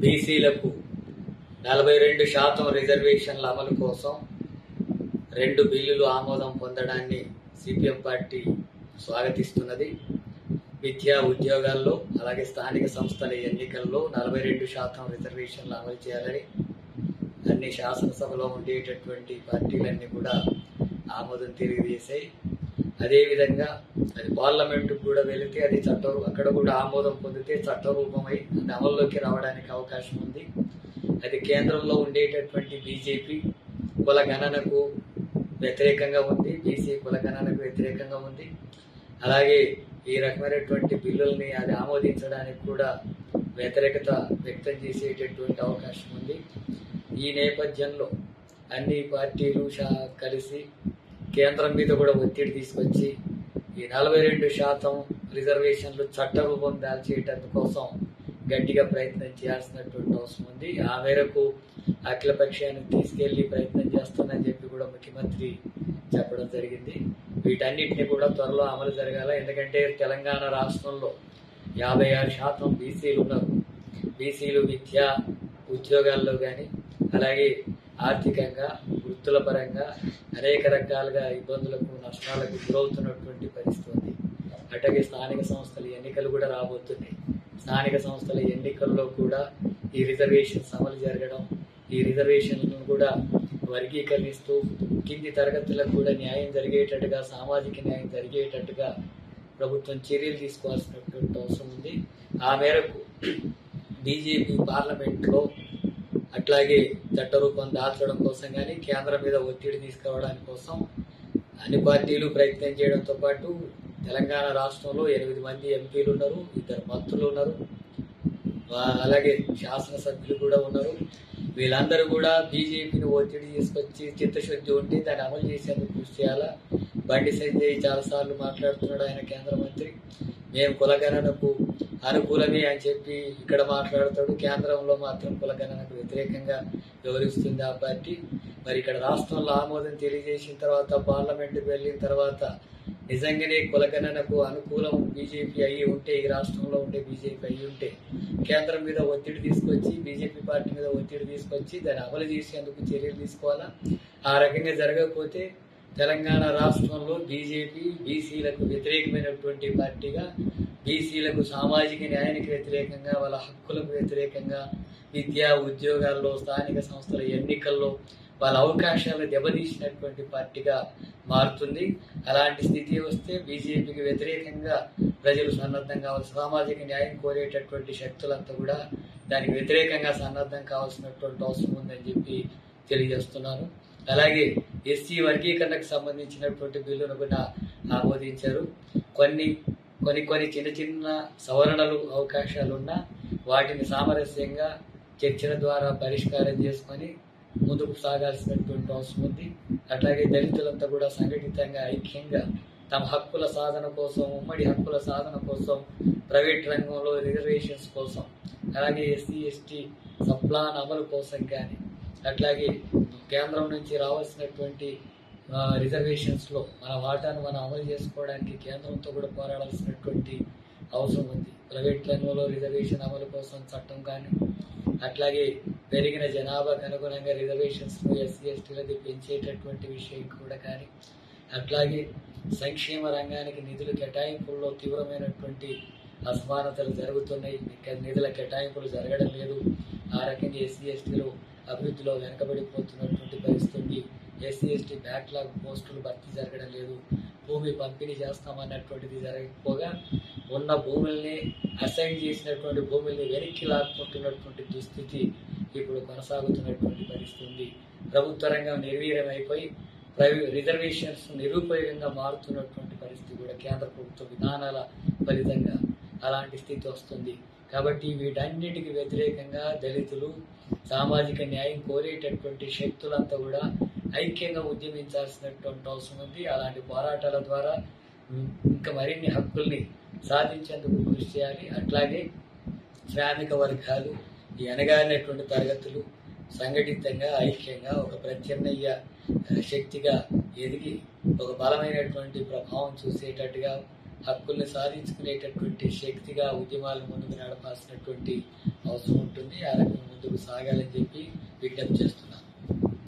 బీసీలకు 42% రిజర్వేషన్ల అమలు కోసం 2 బిల్లులు ఆమోదం పొందడాన్ని సిపిఎం పార్టీ స్వాగతిస్తున్నది. విద్యా ఉద్యోగాల్లో అలాగే స్థానిక సంస్థల ఎన్నికల్లో 42% రిజర్వేషన్లు అమలు చేయాలని అన్ని శాసనసభలో ఉండేటటువంటి పార్టీలన్నీ కూడా ఆమోదం తెలియజేశాయి. అదేవిధంగా అది పార్లమెంటుకు కూడా వెళితే అది అక్కడ కూడా ఆమోదం పొందితే చట్టరూపమై అది అమల్లోకి రావడానికి అవకాశం ఉంది. అది కేంద్రంలో ఉండేటటువంటి బీజేపీ కుల గణనకు వ్యతిరేకంగా ఉంది, బీసీ కుల గణనకు వ్యతిరేకంగా ఉంది. అలాగే ఈ రకమైనటువంటి బిల్లుల్ని అది ఆమోదించడానికి కూడా వ్యతిరేకత వ్యక్తం చేసేటటువంటి అవకాశం ఉంది. ఈ నేపథ్యంలో అన్ని పార్టీలు కలిసి కేంద్రం మీద కూడా ఒత్తిడి తీసుకొచ్చి ఈ 42% రిజర్వేషన్లు చట్టరూపం దాల్చేయటం కోసం గట్టిగా ప్రయత్నం చేయాల్సినటువంటి అవసరం ఉంది. ఆ మేరకు అఖిలపక్షాన్ని తీసుకెళ్లి ప్రయత్నం చేస్తానని చెప్పి కూడా ముఖ్యమంత్రి చెప్పడం జరిగింది. వీటన్నిటిని కూడా త్వరలో అమలు జరగాల. ఎందుకంటే తెలంగాణ రాష్ట్రంలో 56% బీసీలు ఉన్నారు. బీసీలు విద్యా ఉద్యోగాల్లో కానీ అలాగే ఆర్థికంగా వృత్తుల పరంగా అనేక రకాలుగా ఇబ్బందులకు నష్టాలకు గురవుతున్నటువంటి పరిస్థితి ఉంది. అట్లాగే స్థానిక సంస్థల ఎన్నికలు కూడా రాబోతున్నాయి. స్థానిక సంస్థల ఎన్నికల్లో కూడా ఈ రిజర్వేషన్స్ అమలు జరగడం, ఈ రిజర్వేషన్లను కూడా వర్గీకరిస్తూ కింది తరగతులకు కూడా న్యాయం జరిగేటట్టుగా, సామాజిక న్యాయం జరిగేటట్టుగా ప్రభుత్వం చర్యలు తీసుకోవాల్సినటువంటి అవసరం ఉంది. ఆ మేరకు బీజేపీ పార్లమెంట్లో అట్లాగే చట్టరూపం దాల్చడం కోసం కానీ కేంద్రం మీద ఒత్తిడి తీసుకురావడానికి కోసం అన్ని పార్టీలు ప్రయత్నం చేయడంతో పాటు తెలంగాణ రాష్ట్రంలో 8 మంది ఎంపీలు ఉన్నారు, 2 మంత్రులు ఉన్నారు, అలాగే శాసనసభ్యులు కూడా ఉన్నారు. వీళ్ళందరూ కూడా బీజేపీని ఒత్తిడి తీసుకొచ్చి చిత్తశుద్ధి ఉండి దాన్ని అమలు చేసేందుకు కృషి చేయాలా. బండి సంజయ్ చాలాసార్లు మాట్లాడుతున్నాడు, ఆయన కేంద్ర మంత్రి. మేము కులగణనకు అనుకూలమే అని చెప్పి ఇక్కడ మాట్లాడతాడు, కేంద్రంలో మాత్రం కులగణనకు వ్యతిరేకంగా వివరిస్తుంది ఆ పార్టీ. మరి ఇక్కడ రాష్ట్రంలో ఆమోదం తెలియజేసిన తర్వాత పార్లమెంటుకు వెళ్ళిన తర్వాత నిజంగానే కులగణనకు అనుకూలం బీజేపీ అయ్యి ఉంటే, ఈ రాష్ట్రంలో ఉండే బీజేపీ అయ్యి ఉంటే కేంద్రం మీద ఒత్తిడి తీసుకొచ్చి బీజేపీ పార్టీ మీద ఒత్తిడి తీసుకొచ్చి దాన్ని అమలు చేసేందుకు చర్యలు తీసుకోవాలా. ఆ రకంగా జరగకపోతే తెలంగాణ రాష్ట్రంలో బీజేపీ బీసీలకు వ్యతిరేకమైనటువంటి పార్టీగా, బీసీలకు సామాజిక న్యాయానికి వ్యతిరేకంగా, వాళ్ళ హక్కులకు వ్యతిరేకంగా, విద్యా ఉద్యోగాల్లో స్థానిక సంస్థల ఎన్నికల్లో వాళ్ళ అవకాశాలను దెబ్బతీసినటువంటి పార్టీగా మారుతుంది. అలాంటి స్థితి వస్తే బీజేపీకి వ్యతిరేకంగా ప్రజలు సన్నద్ధం కావాల్సి, సామాజిక న్యాయం కోరేటటువంటి శక్తులంతా కూడా దానికి వ్యతిరేకంగా సన్నద్ధం కావాల్సినటువంటి అవసరం ఉందని చెప్పి తెలియజేస్తున్నాను. అలాగే ఎస్సీ వర్గీకరణకు సంబంధించినటువంటి బిల్లును కూడా ఆమోదించారు. కొన్ని చిన్న చిన్న సవరణలు అవకాశాలున్నా వాటిని సామరస్యంగా చర్చల ద్వారా పరిష్కారం చేసుకొని ముందుకు సాగాల్సినటువంటి అవసరం ఉంది. అట్లాగే దళితులంతా కూడా సంఘటితంగా ఐక్యంగా తమ హక్కుల సాధన కోసం, ఉమ్మడి హక్కుల సాధన కోసం, ప్రైవేట్ రంగంలో రిజర్వేషన్స్ కోసం, అలాగే ఎస్సీ ఎస్టీ సప్లాన్ అమలు కోసం కానీ, అట్లాగే కేంద్రం నుంచి రావాల్సినటువంటి రిజర్వేషన్స్లో మన వాటాను మనం అమలు చేసుకోవడానికి కేంద్రంతో కూడా పోరాడాల్సినటువంటి అవసరం ఉంది. ప్రైవేట్ రంగంలో రిజర్వేషన్ అమలు కోసం చట్టం కానీ, అట్లాగే పెరిగిన జనాభాకు అనుగుణంగా రిజర్వేషన్స్ను ఎస్సీ ఎస్టీలది పెంచేటటువంటి విషయం కూడా కానీ, అట్లాగే సంక్షేమ రంగానికి నిధుల కేటాయింపుల్లో తీవ్రమైనటువంటి అసమానతలు జరుగుతున్నాయి, నిధుల కేటాయింపులు జరగడం లేదు. ఆ రకంగా ఎస్సీ ఎస్టీలు అభివృద్ధిలో వెనకబడిపోతున్నటువంటి పరిస్థితి. ఎస్సీ ఎస్టీ బ్యాక్లాగ్ పోస్టులు భర్తీ జరగడం లేదు. భూమి పంపిణీ చేస్తామన్నటువంటిది జరగకపోగా ఉన్న భూముల్ని, అసైన్ చేసినటువంటి భూముల్ని వెనక్కి లాక్కుంటున్నటువంటి దుస్థితి ఇప్పుడు కొనసాగుతున్నటువంటి పరిస్థితి ఉంది. ప్రభుత్వ రంగం నిర్వీర్యమైపోయి రిజర్వేషన్స్ నిరుపయోగంగా మారుతున్నటువంటి పరిస్థితి కూడా కేంద్ర ప్రభుత్వ విధానాల ఫలితంగా అలాంటి స్థితి వస్తుంది. కాబట్టి వీటన్నిటికీ వ్యతిరేకంగా దళితులు, సామాజిక న్యాయం కోరేటటువంటి శక్తులంతా కూడా ఐక్యంగా ఉద్యమించాల్సినటువంటి అవసరం ఉంది. అలాంటి పోరాటాల ద్వారా ఇంకా మరిన్ని హక్కుల్ని సాధించేందుకు కృషి చేయాలి. అట్లాగే శ్రామిక వర్గాలు, ఈ అణగారినటువంటి తరగతులు సంఘటితంగా ఐక్యంగా ఒక ప్రత్యామ్నాయ శక్తిగా ఎదిగి ఒక బలమైనటువంటి ప్రభావం చూసేటట్టుగా హక్కుల్ని సాధించుకునేటటువంటి శక్తిగా ఉద్యమాలు ముందుకు నడపాల్సినటువంటి అవసరం ఉంటుంది. ఆ రకంగా ముందుకు సాగాలని చెప్పి విజ్ఞప్తి చేస్తున్నాను.